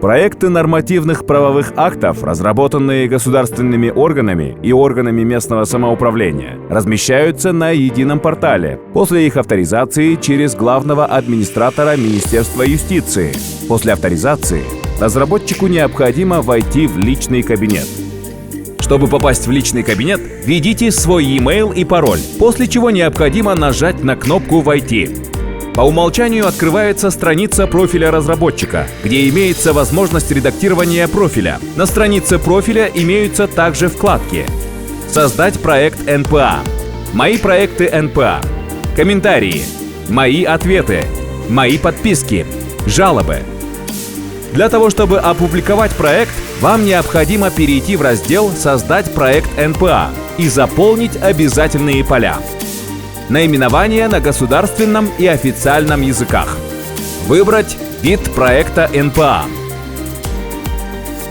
Проекты нормативных правовых актов, разработанные государственными органами и органами местного самоуправления, размещаются на едином портале после их авторизации через главного администратора Министерства юстиции. После авторизации разработчику необходимо войти в личный кабинет. Чтобы попасть в личный кабинет, введите свой e-mail и пароль, после чего необходимо нажать на кнопку «Войти». По умолчанию открывается страница профиля разработчика, где имеется возможность редактирования профиля. На странице профиля имеются также вкладки: «Создать проект НПА», «Мои проекты НПА», «Комментарии», «Мои ответы», «Мои подписки», «Жалобы». Для того, чтобы опубликовать проект, вам необходимо перейти в раздел «Создать проект НПА» и заполнить обязательные поля. Наименование на государственном и официальном языках. Выбрать вид проекта НПА.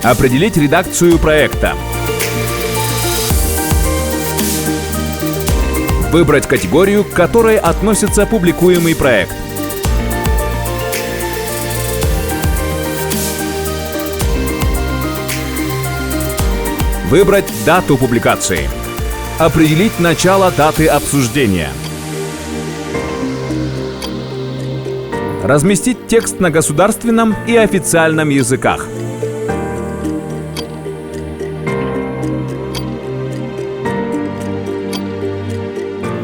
Определить редакцию проекта. Выбрать категорию, к которой относится публикуемый проект. Выбрать дату публикации. Определить начало даты обсуждения. Разместить текст на государственном и официальном языках.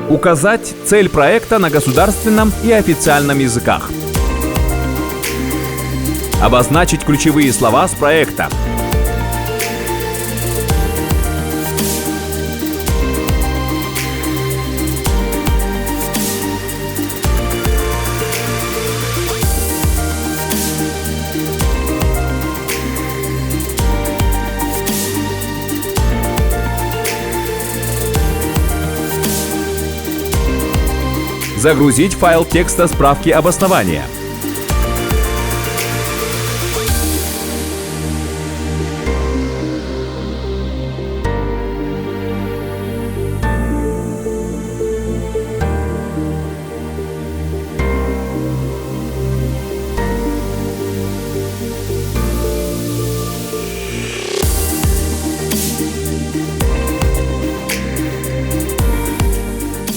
Указать цель проекта на государственном и официальном языках. Обозначить ключевые слова с проекта. Загрузить файл текста справки обоснования.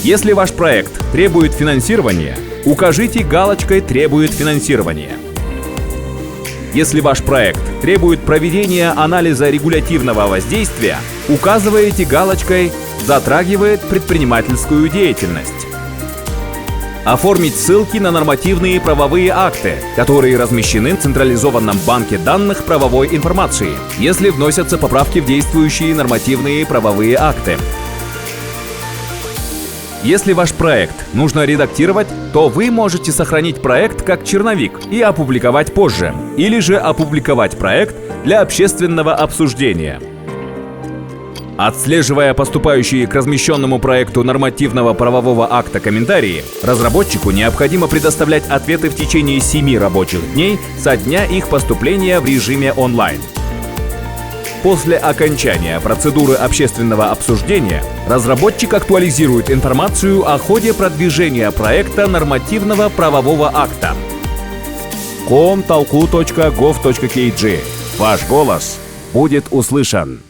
Если ваш проект требует финансирования, укажите галочкой «Требует финансирования». Если ваш проект требует проведения анализа регулятивного воздействия, указываете галочкой «Затрагивает предпринимательскую деятельность». Оформить ссылки на нормативные правовые акты, которые размещены в централизованном банке данных правовой информации, если вносятся поправки в действующие нормативные правовые акты. Если ваш проект нужно редактировать, то вы можете сохранить проект как черновик и опубликовать позже, или же опубликовать проект для общественного обсуждения. Отслеживая поступающие к размещенному проекту нормативного правового акта комментарии, разработчику необходимо предоставлять ответы в течение 7 рабочих дней со дня их поступления в режиме онлайн. После окончания процедуры общественного обсуждения разработчик актуализирует информацию о ходе продвижения проекта нормативного правового акта. com.talku.gov.kg. Ваш голос будет услышан.